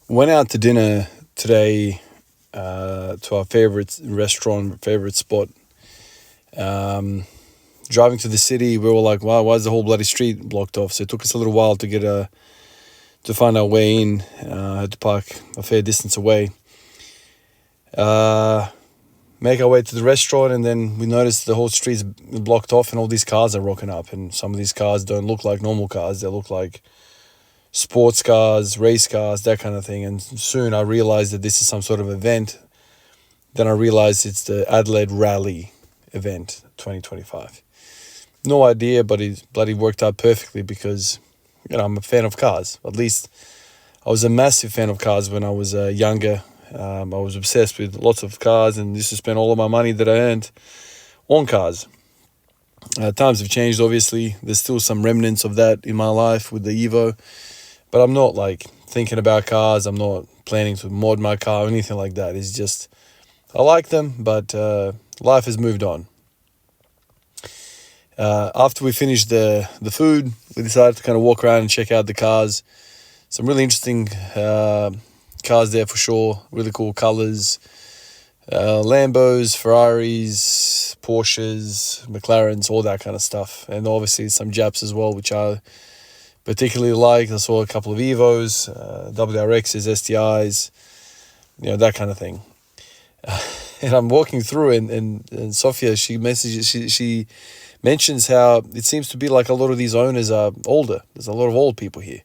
Went out to dinner today to our favorite restaurant, favorite spot. Um, Driving to the city, we were like, "Wow, why is the whole bloody street blocked off?" So it took us a little while to find our way in. I had to park a fair distance away. Uh, Make our way to the restaurant, and then we noticed the whole street's blocked off, and all these cars are rocking up. And some of these cars don't look like normal cars; they look like sports cars, race cars, that kind of thing. And soon I realized that this is some sort of event. Then I realized it's the Adelaide Rally event 2025. No idea, but it bloody worked out perfectly because, I'm a fan of cars. At least I was a massive fan of cars when I was younger. I was obsessed with lots of cars and used to spend all of my money that I earned on cars. Times have changed, obviously. There's still some remnants of that in my life with the Evo. But I'm not like thinking about cars. I'm not planning to mod my car or anything like that. It's just, I like them, but life has moved on. After we finished the food, we decided to kind of walk around and check out the cars. Some really interesting cars there for sure. Really cool colors. Lambos, Ferraris, Porsches, McLarens, all that kind of stuff. And obviously some Japs as well, which I particularly like. I saw a couple of Evos, WRXs, STIs, that kind of thing. And I'm walking through, and Sophia, she mentions how it seems to be like a lot of these owners are older. There's a lot of old people here,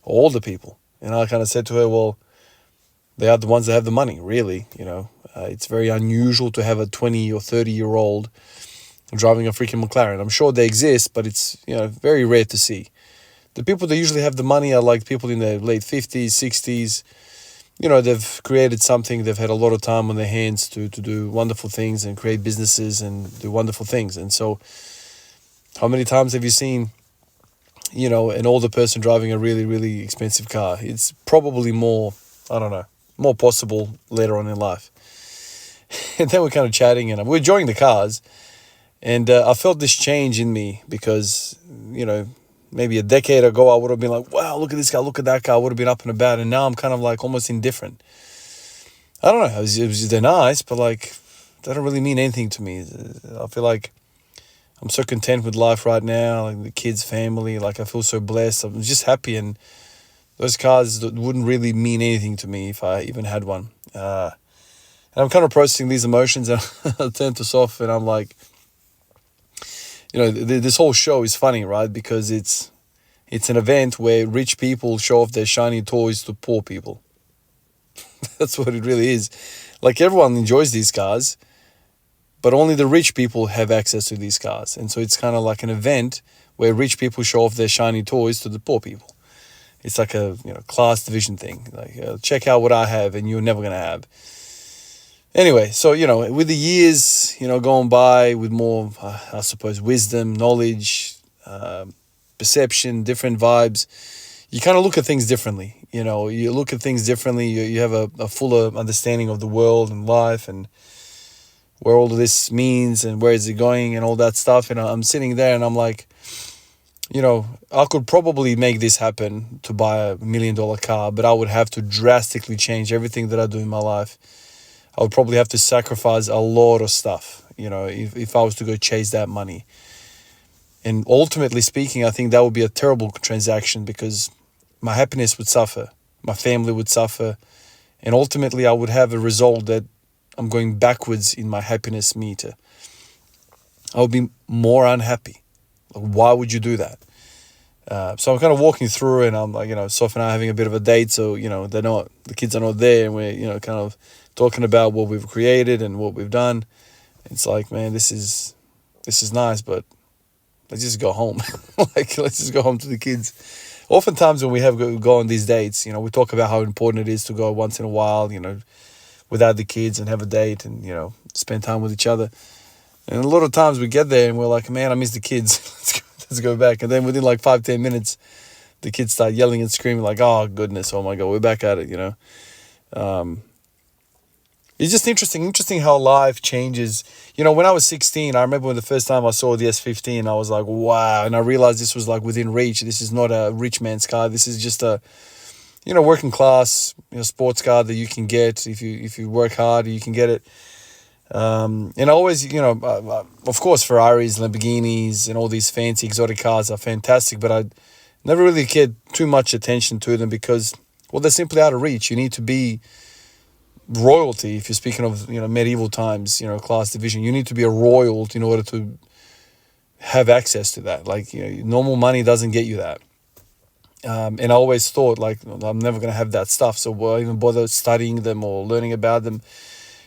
or older people. And I kind of said to her, well, they are the ones that have the money, really. It's very unusual to have a 20 or 30-year-old driving a freaking McLaren. I'm sure they exist, but it's, very rare to see. The people that usually have the money are like people in their late 50s, 60s. They've created something. They've had a lot of time on their hands to do wonderful things and create businesses and do wonderful things. And so how many times have you seen, an older person driving a really, really expensive car? It's probably more, I don't know, more possible later on in life. And then we're kind of chatting and we're enjoying the cars. And I felt this change in me because, maybe a decade ago, I would have been like, wow, look at this car, look at that car. I would have been up and about. And now I'm kind of like almost indifferent. I don't know. They're nice, but like, they don't really mean anything to me. I feel like I'm so content with life right now, like the kids, family. Like I feel so blessed. I'm just happy. And those cars wouldn't really mean anything to me if I even had one. And I'm kind of processing these emotions. And I turn to Soph and I'm like, this whole show is funny, right? Because it's an event where rich people show off their shiny toys to poor people. That's what it really is. Like everyone enjoys these cars, but only the rich people have access to these cars. And so it's kind of like an event where rich people show off their shiny toys to the poor people. It's like a class division thing. Like check out what I have and you're never going to have. Anyway, so, with the years, going by with more, I suppose, wisdom, knowledge, perception, different vibes, you kind of look at things differently. You look at things differently. You have a fuller understanding of the world and life and where all of this means and where is it going and all that stuff. And I'm sitting there and I'm like, I could probably make this happen to buy $1 million car, but I would have to drastically change everything that I do in my life. I would probably have to sacrifice a lot of stuff, if I was to go chase that money. And ultimately speaking, I think that would be a terrible transaction because my happiness would suffer, my family would suffer, and ultimately I would have a result that I'm going backwards in my happiness meter. I would be more unhappy. Like, why would you do that? So I'm kind of walking through and I'm like, Soph and I are having a bit of a date. So, the kids are not there and we're, kind of talking about what we've created and what we've done. It's like, man, this is nice, but let's just go home. Let's just go home to the kids. Oftentimes when we go on these dates, we talk about how important it is to go once in a while, without the kids and have a date and, spend time with each other. And a lot of times we get there and we're like, man, I miss the kids. Let's go back. And then within like 5-10 minutes, the kids start yelling and screaming like, oh, goodness, oh, my God, we're back at it, It's just interesting how life changes. When I was 16, I remember when the first time I saw the S15, I was like, wow. And I realized this was like within reach. This is not a rich man's car. This is just a working class, sports car that you can get if you work hard, you can get it. And always, of course, Ferraris, Lamborghinis, and all these fancy exotic cars are fantastic, but I never really cared too much attention to them because, well, they're simply out of reach. You need to be royalty. If you're speaking of, medieval times, class division, you need to be a royal in order to have access to that. Like, normal money doesn't get you that. And I always thought, like, I'm never going to have that stuff, so why even bother studying them or learning about them?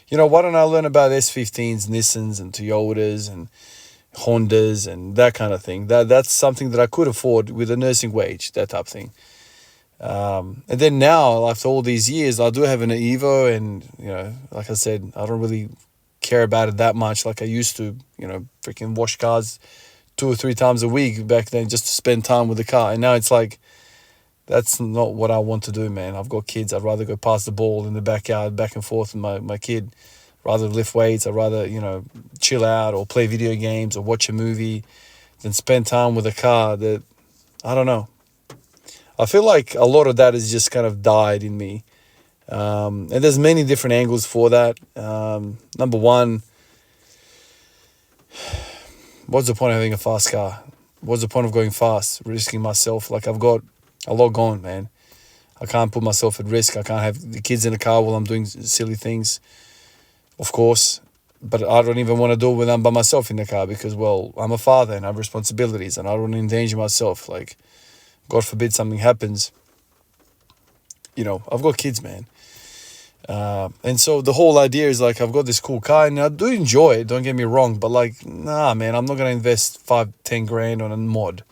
Why don't I learn about S15s, Nissans, and Toyotas, and Hondas, and that kind of thing? That's something that I could afford with a nursing wage, that type of thing. And then now, after all these years, I do have an Evo, and, like I said, I don't really care about it that much like I used to, freaking wash cars 2 or 3 times a week back then just to spend time with the car. And now it's like, that's not what I want to do, man. I've got kids. I'd rather go pass the ball in the backyard, back and forth with my kid, rather lift weights. I'd rather, chill out or play video games or watch a movie than spend time with a car that, I don't know. I feel like a lot of that has just kind of died in me. And there's many different angles for that. Number one, what's the point of having a fast car? What's the point of going fast, risking myself? Like, I've got a lot going, man. I can't put myself at risk. I can't have the kids in the car while I'm doing silly things, of course. But I don't even want to do it when I'm by myself in the car because, well, I'm a father and I have responsibilities and I don't want to endanger myself. Like, God forbid something happens. I've got kids, man. And so the whole idea is like, I've got this cool car and I do enjoy it, don't get me wrong. But like, nah, man, I'm not going to invest 5-10 grand on a mod.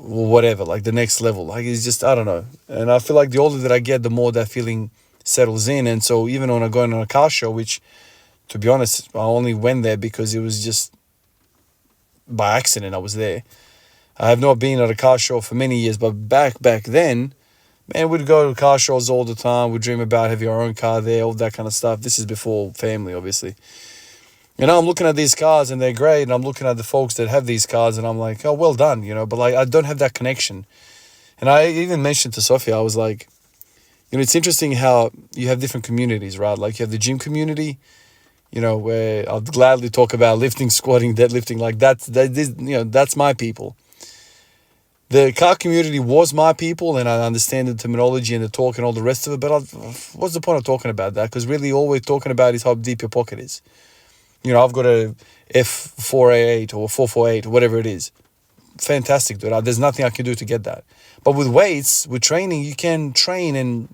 Or whatever, like the next level. Like, it's just, I don't know. And I feel like the older that I get, the more that feeling settles in. And so even when I'm going on a car show, which, to be honest, I only went there because it was just by accident I was there. I have not been at a car show for many years, but back then, man, we'd go to car shows all the time. We'd dream about having our own car there, all that kind of stuff. This is before family, obviously. I'm looking at these cars and they're great. And I'm looking at the folks that have these cars and I'm like, oh, well done, but like, I don't have that connection. And I even mentioned to Sophia, I was like, it's interesting how you have different communities, right? Like you have the gym community, where I'll gladly talk about lifting, squatting, deadlifting. Like that's my people. The car community was my people and I understand the terminology and the talk and all the rest of it. But what's the point of talking about that? Because really all we're talking about is how deep your pocket is. I've got a F488 or 448 or whatever it is. Fantastic, dude. There's nothing I can do to get that. But with weights, with training, you can train and,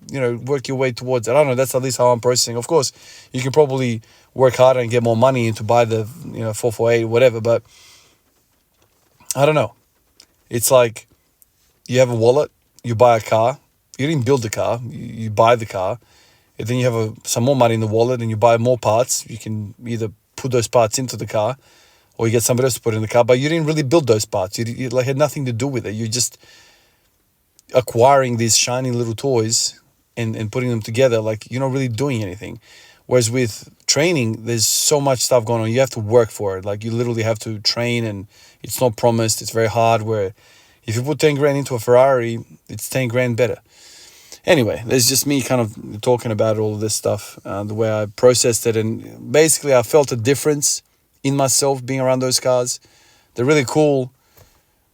work your way towards it. I don't know. That's at least how I'm processing. Of course, you can probably work harder and get more money to buy the, 448 or whatever. But I don't know. It's like you have a wallet, you buy a car. You didn't build the car. You buy the car. And then you have some more money in the wallet and you buy more parts. You can either put those parts into the car or you get somebody else to put it in the car, but you didn't really build those parts. You like had nothing to do with it. You're just acquiring these shiny little toys and putting them together. Like, you're not really doing anything. Whereas with training, there's so much stuff going on. You have to work for it. Like, you literally have to train and it's not promised. It's very hard, where if you put 10 grand into a Ferrari, it's 10 grand better. Anyway, there's just me kind of talking about all of this stuff, the way I processed it. And basically, I felt a difference in myself being around those cars. They're really cool,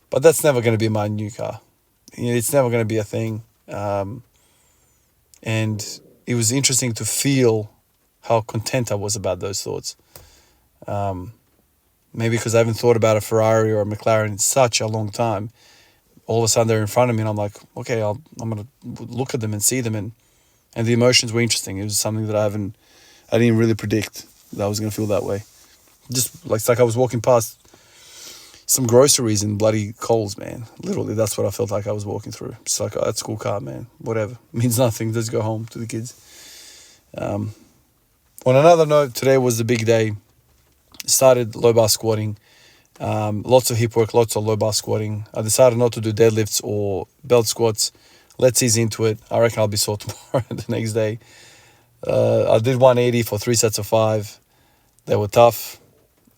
but that's never going to be my new car. It's never going to be a thing. And it was interesting to feel how content I was about those thoughts. Maybe because I haven't thought about a Ferrari or a McLaren in such a long time. All of a sudden they're in front of me and I'm like, okay, I'm going to look at them and see them. And the emotions were interesting. It was something that I didn't really predict that I was going to feel that way. Just like, it's like I was walking past some groceries in bloody Coles, man. Literally, that's what I felt like I was walking through. It's like, oh, that's a cool car, man. Whatever. It means nothing. Let's go home to the kids. On another note, today was the big day. Started low bar squatting. Lots of hip work, lots of low bar squatting. I decided not to do deadlifts or belt squats. Let's ease into it. I reckon I'll be sore tomorrow, the next day. I did 180 for 3 sets of 5. They were tough,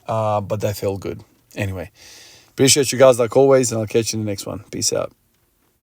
but they felt good. Anyway, appreciate you guys like always, and I'll catch you in the next one. Peace out.